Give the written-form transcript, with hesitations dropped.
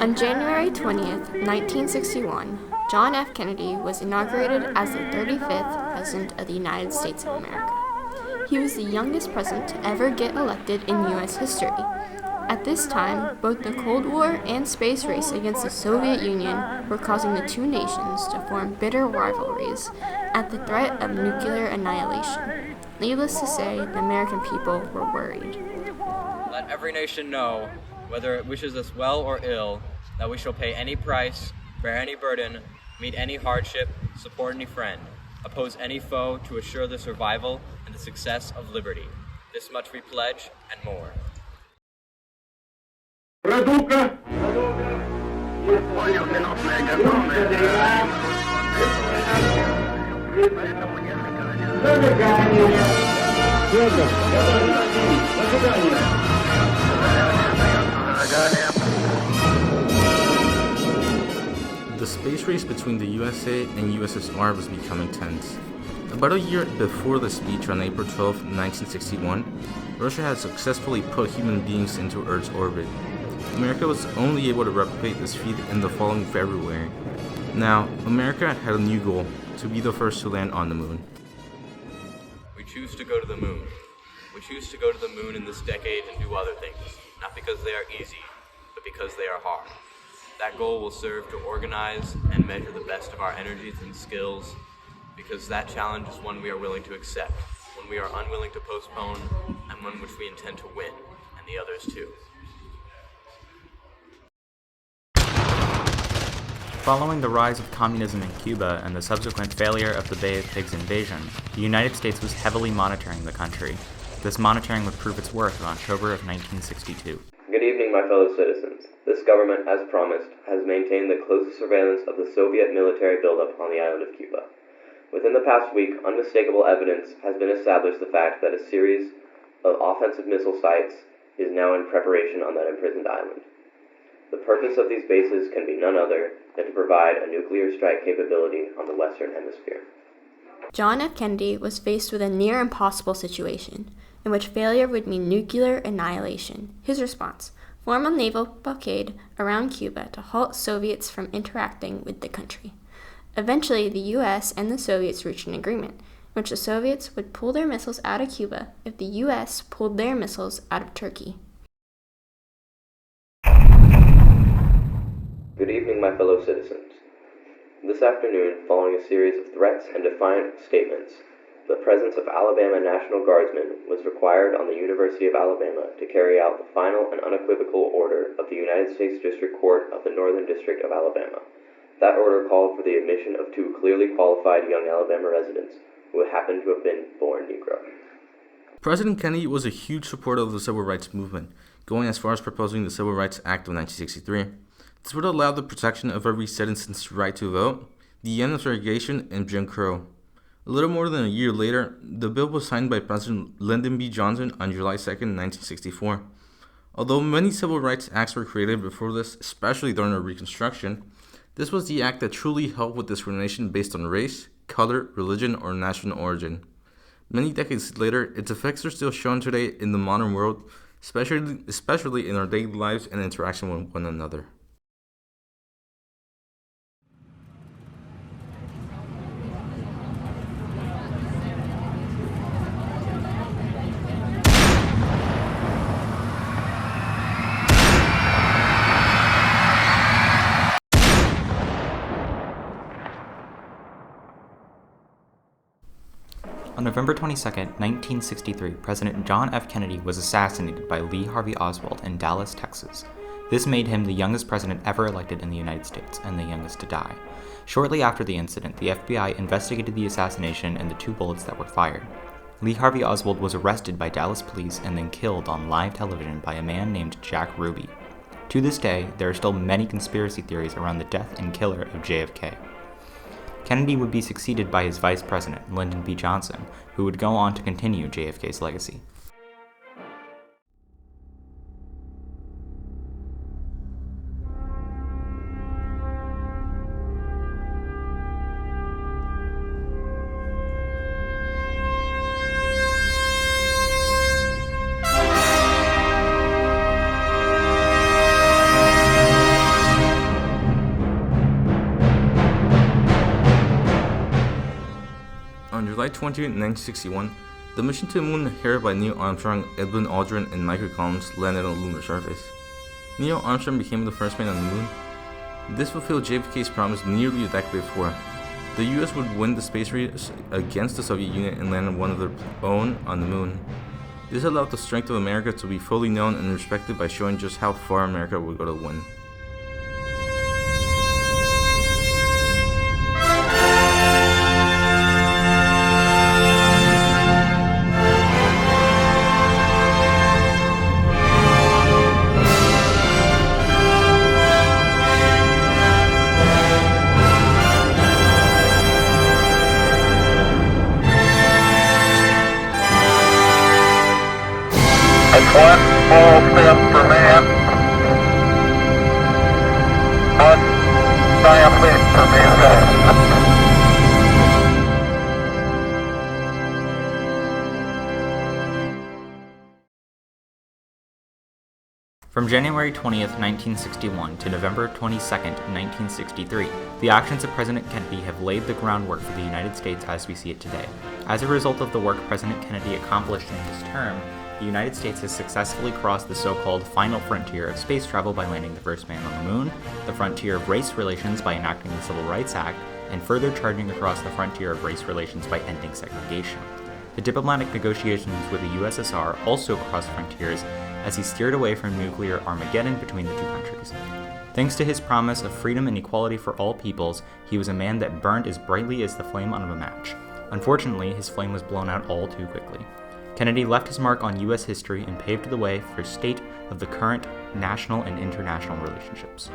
On January 20th, 1961, John F. Kennedy was inaugurated as the 35th President of the United States of America. He was the youngest president to ever get elected in U.S. history. At this time, both the Cold War and space race against the Soviet Union were causing the two nations to form bitter rivalries at the threat of nuclear annihilation. Needless to say, the American people were worried. Let every nation know, whether it wishes us well or ill, that we shall pay any price, bear any burden, meet any hardship, support any friend, oppose any foe to assure the survival and the success of liberty. This much we pledge, and more. Продука. The space race between the USA and USSR was becoming tense. About a year before the speech on April 12, 1961, Russia had successfully put human beings into Earth's orbit. America was only able to replicate this feat in the following February. Now, America had a new goal: to be the first to land on the moon. We choose to go to the moon. We choose to go to the moon in this decade and do other things, not because they are easy, but because they are hard. That goal will serve to organize and measure the best of our energies and skills, because that challenge is one we are willing to accept, one we are unwilling to postpone, and one which we intend to win, and the others too. Following the rise of communism in Cuba and the subsequent failure of the Bay of Pigs invasion, the United States was heavily monitoring the country. This monitoring would prove its worth in October of 1962. Good evening, my fellow citizens. This government, as promised, has maintained the closest surveillance of the Soviet military buildup on the island of Cuba. Within the past week, unmistakable evidence has been established the fact that a series of offensive missile sites is now in preparation on that imprisoned island. The purpose of these bases can be none other than to provide a nuclear strike capability on the Western Hemisphere. John F. Kennedy was faced with a near impossible situation, in which failure would mean nuclear annihilation. His response: form a naval blockade around Cuba to halt Soviets from interacting with the country. Eventually, the U.S. and the Soviets reached an agreement, in which the Soviets would pull their missiles out of Cuba if the U.S. pulled their missiles out of Turkey. Good evening, my fellow citizens. This afternoon, following a series of threats and defiant statements, the presence of Alabama National Guardsmen was required on the University of Alabama to carry out the final and unequivocal order of the United States District Court of the Northern District of Alabama. That order called for the admission of two clearly qualified young Alabama residents who happened to have been born Negro. President Kennedy was a huge supporter of the civil rights movement, going as far as proposing the Civil Rights Act of 1963. This would allow the protection of every citizen's right to vote, the end of segregation, and Jim Crow. A little more than a year later, the bill was signed by President Lyndon B. Johnson on July 2, 1964. Although many civil rights acts were created before this, especially during the Reconstruction, this was the act that truly helped with discrimination based on race, color, religion, or national origin. Many decades later, its effects are still shown today in the modern world, especially in our daily lives and interaction with one another. On November 22, 1963, President John F. Kennedy was assassinated by Lee Harvey Oswald in Dallas, Texas. This made him the youngest president ever elected in the United States, and the youngest to die. Shortly after the incident, the FBI investigated the assassination and the two bullets that were fired. Lee Harvey Oswald was arrested by Dallas police and then killed on live television by a man named Jack Ruby. To this day, there are still many conspiracy theories around the death and killer of JFK. Kennedy would be succeeded by his vice president, Lyndon B. Johnson, who would go on to continue JFK's legacy. 20, 1961, the mission to the moon headed by Neil Armstrong, Edwin Aldrin, and Michael Collins landed on the lunar surface. Neil Armstrong became the first man on the moon. This fulfilled JFK's promise nearly a decade before. The US would win the space race against the Soviet Union and land one of their own on the moon. This allowed the strength of America to be fully known and respected by showing just how far America would go to win. One small step for man, one giant leap for mankind. From January 20th, 1961 to November 22nd, 1963, the actions of President Kennedy have laid the groundwork for the United States as we see it today. As a result of the work President Kennedy accomplished in his term, the United States has successfully crossed the so-called final frontier of space travel by landing the first man on the moon, the frontier of race relations by enacting the Civil Rights Act, and further charging across the frontier of race relations by ending segregation. The diplomatic negotiations with the USSR also crossed frontiers as he steered away from nuclear Armageddon between the two countries. Thanks to his promise of freedom and equality for all peoples, he was a man that burned as brightly as the flame on a match. Unfortunately, his flame was blown out all too quickly. Kennedy left his mark on U.S. history and paved the way for a state of the current national and international relationships.